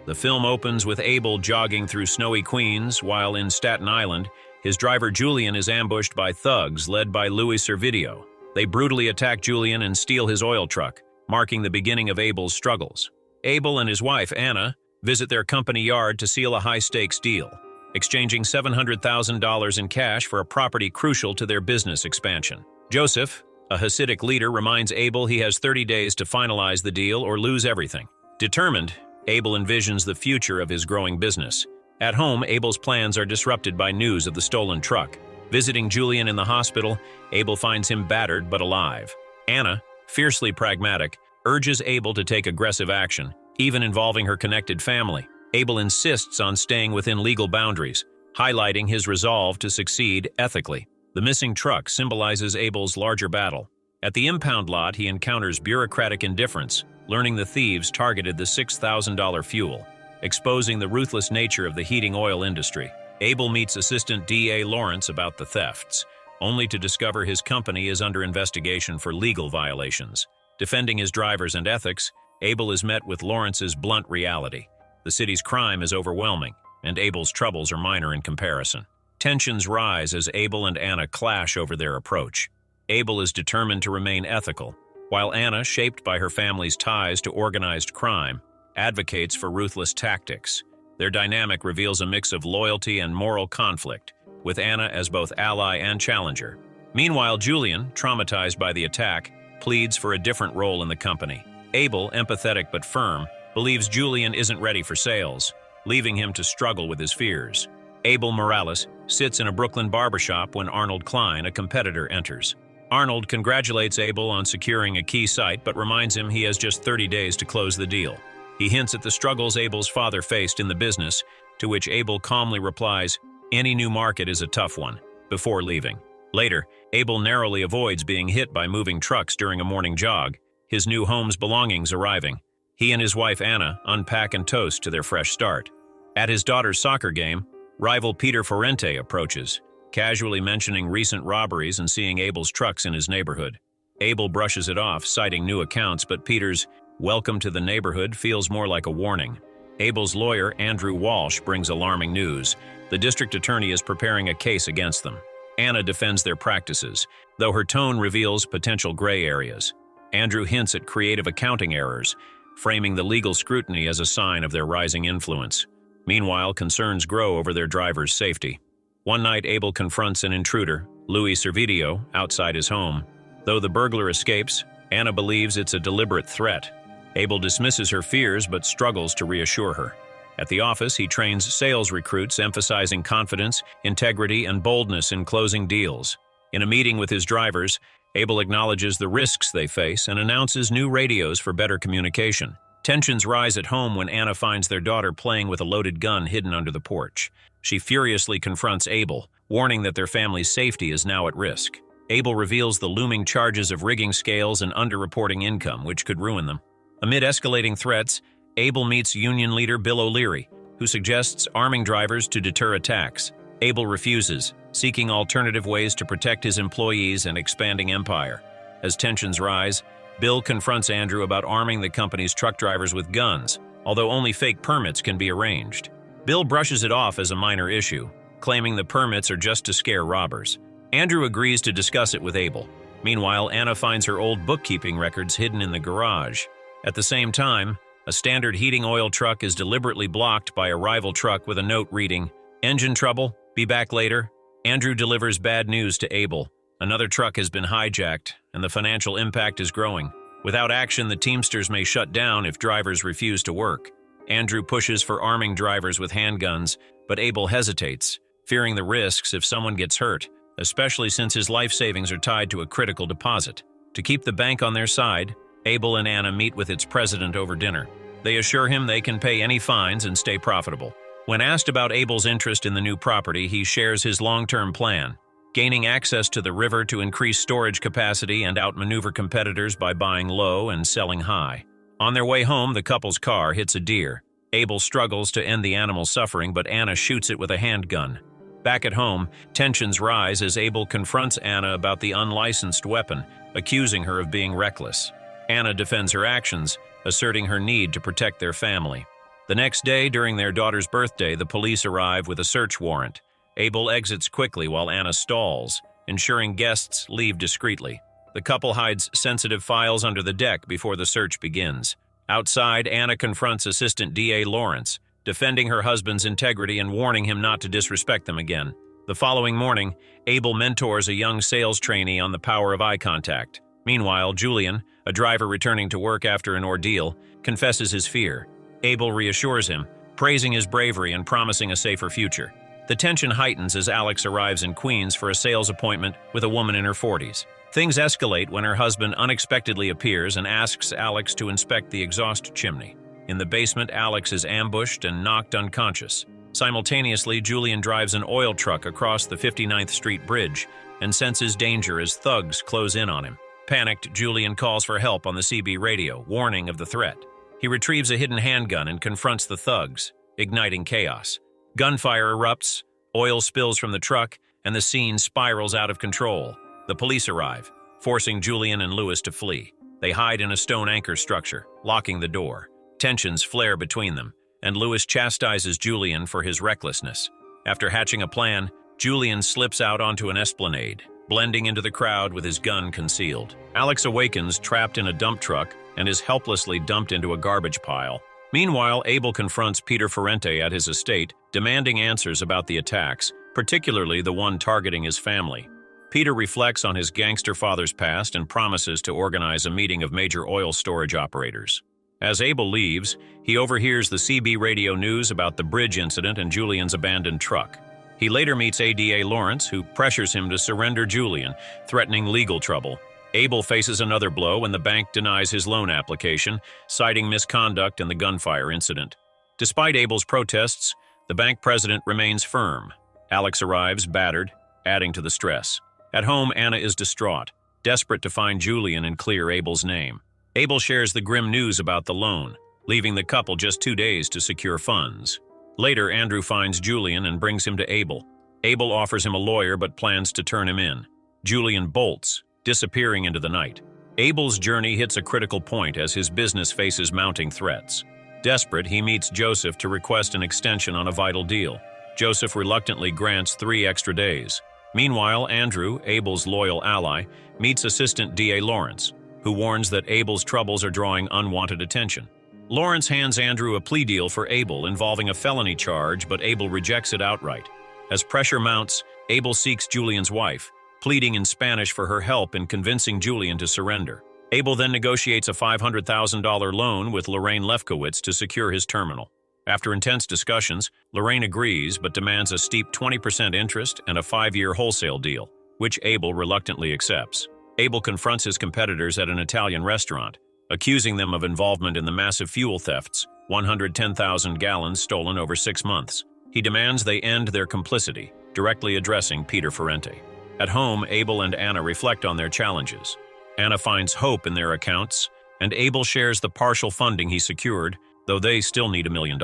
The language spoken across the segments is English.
The film opens with Abel jogging through snowy Queens while in Staten Island, his driver Julian is ambushed by thugs led by Louis Servideo. They brutally attack Julian and steal his oil truck, marking the beginning of Abel's struggles. Abel and his wife, Anna, visit their company yard to seal a high-stakes deal, exchanging $700,000 in cash for a property crucial to their business expansion. Joseph, a Hasidic leader, reminds Abel he has 30 days to finalize the deal or lose everything. Determined, Abel envisions the future of his growing business. At home, Abel's plans are disrupted by news of the stolen truck. Visiting Julian in the hospital, Abel finds him battered but alive. Anna, fiercely pragmatic, urges Abel to take aggressive action, even involving her connected family. Abel insists on staying within legal boundaries, highlighting his resolve to succeed ethically. The missing truck symbolizes Abel's larger battle. At the impound lot, he encounters bureaucratic indifference, learning the thieves targeted the $6,000 fuel, exposing the ruthless nature of the heating oil industry. Abel meets Assistant DA Lawrence about the thefts, only to discover his company is under investigation for legal violations. Defending his drivers and ethics, Abel is met with Lawrence's blunt reality. The city's crime is overwhelming, and Abel's troubles are minor in comparison. Tensions rise as Abel and Anna clash over their approach. Abel is determined to remain ethical, while Anna, shaped by her family's ties to organized crime, advocates for ruthless tactics. Their dynamic reveals a mix of loyalty and moral conflict, with Anna as both ally and challenger. Meanwhile, Julian, traumatized by the attack, pleads for a different role in the company. Abel, empathetic but firm, believes Julian isn't ready for sales, leaving him to struggle with his fears. Abel Morales sits in a Brooklyn barbershop when Arnold Klein, a competitor, enters. Arnold congratulates Abel on securing a key site but reminds him he has just 30 days to close the deal. He hints at the struggles Abel's father faced in the business, to which Abel calmly replies, "Any new market is a tough one," before leaving. Later, Abel narrowly avoids being hit by moving trucks during a morning jog, his new home's belongings arriving. He and his wife Anna unpack and toast to their fresh start. At his daughter's soccer game, rival Peter Forente approaches, casually mentioning recent robberies and seeing Abel's trucks in his neighborhood. Abel brushes it off, citing new accounts, but Peter's "welcome to the neighborhood" feels more like a warning. Abel's lawyer, Andrew Walsh, brings alarming news. The district attorney is preparing a case against them. Anna defends their practices, though her tone reveals potential gray areas. Andrew hints at creative accounting errors, framing the legal scrutiny as a sign of their rising influence. Meanwhile, concerns grow over their driver's safety. One night, Abel confronts an intruder, Louis Servideo, outside his home. Though the burglar escapes, Anna believes it's a deliberate threat. Abel dismisses her fears but struggles to reassure her. At the office, he trains sales recruits, emphasizing confidence, integrity, and boldness in closing deals. In a meeting with his drivers, Abel acknowledges the risks they face and announces new radios for better communication. Tensions rise at home when Anna finds their daughter playing with a loaded gun hidden under the porch. She furiously confronts Abel, warning that their family's safety is now at risk. Abel reveals the looming charges of rigging scales and underreporting income, which could ruin them. Amid escalating threats, Abel meets union leader Bill O'Leary, who suggests arming drivers to deter attacks. Abel refuses, seeking alternative ways to protect his employees and expanding empire. As tensions rise, Bill confronts Andrew about arming the company's truck drivers with guns, although only fake permits can be arranged. Bill brushes it off as a minor issue, claiming the permits are just to scare robbers. Andrew agrees to discuss it with Abel. Meanwhile, Anna finds her old bookkeeping records hidden in the garage. At the same time, a standard heating oil truck is deliberately blocked by a rival truck with a note reading, "Engine trouble, be back later." Andrew delivers bad news to Abel. Another truck has been hijacked, and the financial impact is growing. Without action, the Teamsters may shut down if drivers refuse to work. Andrew pushes for arming drivers with handguns, but Abel hesitates, fearing the risks if someone gets hurt, especially since his life savings are tied to a critical deposit. To keep the bank on their side, Abel and Anna meet with its president over dinner. They assure him they can pay any fines and stay profitable. When asked about Abel's interest in the new property, he shares his long-term plan, gaining access to the river to increase storage capacity and outmaneuver competitors by buying low and selling high. On their way home, the couple's car hits a deer. Abel struggles to end the animal's suffering, but Anna shoots it with a handgun. Back at home, tensions rise as Abel confronts Anna about the unlicensed weapon, accusing her of being reckless. Anna defends her actions, asserting her need to protect their family. The next day, during their daughter's birthday, the police arrive with a search warrant. Abel exits quickly while Anna stalls, ensuring guests leave discreetly. The couple hides sensitive files under the deck before the search begins. Outside, Anna confronts Assistant DA Lawrence, defending her husband's integrity and warning him not to disrespect them again. The following morning, Abel mentors a young sales trainee on the power of eye contact. Meanwhile, Julian, a driver returning to work after an ordeal, confesses his fear. Abel reassures him, praising his bravery and promising a safer future. The tension heightens as Alex arrives in Queens for a sales appointment with a woman in her 40s. Things escalate when her husband unexpectedly appears and asks Alex to inspect the exhaust chimney. In the basement, Alex is ambushed and knocked unconscious. Simultaneously, Julian drives an oil truck across the 59th Street Bridge and senses danger as thugs close in on him. Panicked, Julian calls for help on the CB radio, warning of the threat. He retrieves a hidden handgun and confronts the thugs, igniting chaos. Gunfire erupts, oil spills from the truck, and the scene spirals out of control. The police arrive, forcing Julian and Lewis to flee. They hide in a stone anchor structure, locking the door. Tensions flare between them, and Lewis chastises Julian for his recklessness. After hatching a plan, Julian slips out onto an esplanade, blending into the crowd with his gun concealed. Alex awakens trapped in a dump truck and is helplessly dumped into a garbage pile. Meanwhile, Abel confronts Peter Ferrante at his estate, demanding answers about the attacks, particularly the one targeting his family. Peter reflects on his gangster father's past and promises to organize a meeting of major oil storage operators. As Abel leaves, he overhears the CB radio news about the bridge incident and Julian's abandoned truck. He later meets ADA Lawrence, who pressures him to surrender Julian, threatening legal trouble. Abel faces another blow when the bank denies his loan application, citing misconduct in the gunfire incident. Despite Abel's protests, the bank president remains firm. Alex arrives, battered, adding to the stress. At home, Anna is distraught, desperate to find Julian and clear Abel's name. Abel shares the grim news about the loan, leaving the couple just 2 days to secure funds. Later, Andrew finds Julian and brings him to Abel. Abel offers him a lawyer but plans to turn him in. Julian bolts, disappearing into the night. Abel's journey hits a critical point as his business faces mounting threats. Desperate, he meets Joseph to request an extension on a vital deal. Joseph reluctantly grants 3 extra days. Meanwhile, Andrew, Abel's loyal ally, meets Assistant DA Lawrence, who warns that Abel's troubles are drawing unwanted attention. Lawrence hands Andrew a plea deal for Abel involving a felony charge, but Abel rejects it outright. As pressure mounts, Abel seeks Julian's wife, pleading in Spanish for her help in convincing Julian to surrender. Abel then negotiates a $500,000 loan with Lorraine Lefkowitz to secure his terminal. After intense discussions, Lorraine agrees but demands a steep 20% interest and a 5-year wholesale deal, which Abel reluctantly accepts. Abel confronts his competitors at an Italian restaurant, accusing them of involvement in the massive fuel thefts, 110,000 gallons stolen over 6 months. He demands they end their complicity, directly addressing Peter Ferrante. At home, Abel and Anna reflect on their challenges. Anna finds hope in their accounts, and Abel shares the partial funding he secured, though they still need $1 million.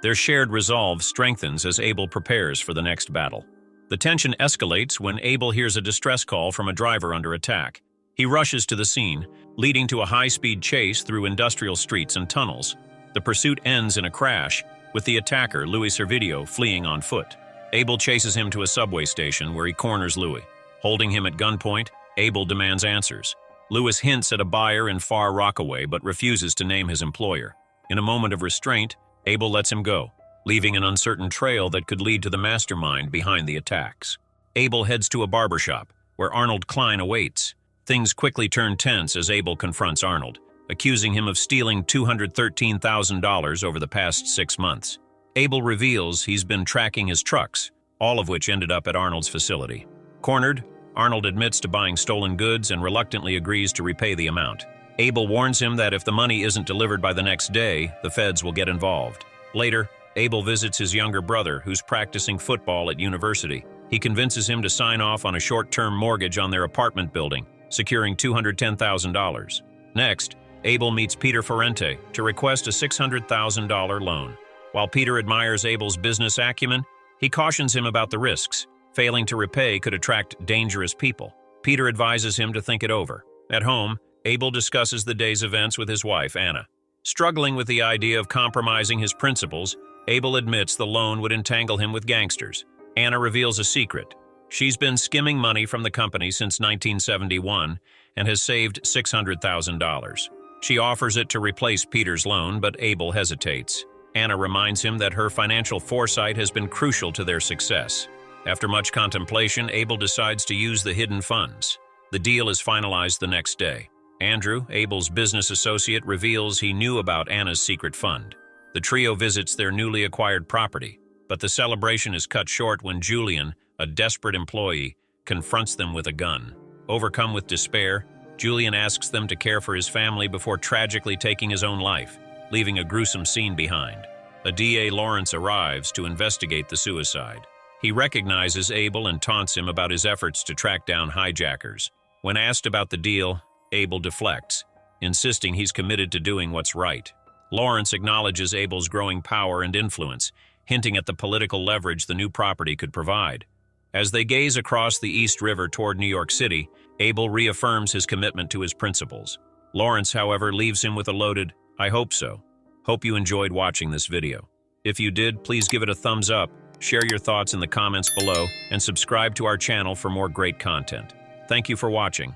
Their shared resolve strengthens as Abel prepares for the next battle. The tension escalates when Abel hears a distress call from a driver under attack. He rushes to the scene, leading to a high-speed chase through industrial streets and tunnels. The pursuit ends in a crash, with the attacker, Louis Servideo, fleeing on foot. Abel chases him to a subway station where he corners Louis. Holding him at gunpoint, Abel demands answers. Louis hints at a buyer in Far Rockaway but refuses to name his employer. In a moment of restraint, Abel lets him go, leaving an uncertain trail that could lead to the mastermind behind the attacks. Abel heads to a barbershop, where Arnold Klein awaits. Things quickly turn tense as Abel confronts Arnold, accusing him of stealing $213,000 over the past 6 months. Abel reveals he's been tracking his trucks, all of which ended up at Arnold's facility. Cornered, Arnold admits to buying stolen goods and reluctantly agrees to repay the amount. Abel warns him that if the money isn't delivered by the next day, the feds will get involved. Later, Abel visits his younger brother, who's practicing football at university. He convinces him to sign off on a short-term mortgage on their apartment building, securing $210,000. Next, Abel meets Peter Ferrante to request a $600,000 loan. While Peter admires Abel's business acumen, he cautions him about the risks. Failing to repay could attract dangerous people. Peter advises him to think it over. At home, Abel discusses the day's events with his wife, Anna. Struggling with the idea of compromising his principles, Abel admits the loan would entangle him with gangsters. Anna reveals a secret. She's been skimming money from the company since 1971 and has saved $600,000. She offers it to replace Peter's loan, but Abel hesitates. Anna reminds him that her financial foresight has been crucial to their success. After much contemplation, Abel decides to use the hidden funds. The deal is finalized the next day. Andrew, Abel's business associate, reveals he knew about Anna's secret fund. The trio visits their newly acquired property, but the celebration is cut short when Julian, a desperate employee, confronts them with a gun. Overcome with despair, Julian asks them to care for his family before tragically taking his own life, leaving a gruesome scene behind. A DA Lawrence arrives to investigate the suicide. He recognizes Abel and taunts him about his efforts to track down hijackers. When asked about the deal, Abel deflects, insisting he's committed to doing what's right. Lawrence acknowledges Abel's growing power and influence, hinting at the political leverage the new property could provide. As they gaze across the East River toward New York City, Abel reaffirms his commitment to his principles. Lawrence, however, leaves him with a loaded, "I hope so." Hope you enjoyed watching this video. If you did, please give it a thumbs up, share your thoughts in the comments below, and subscribe to our channel for more great content. Thank you for watching.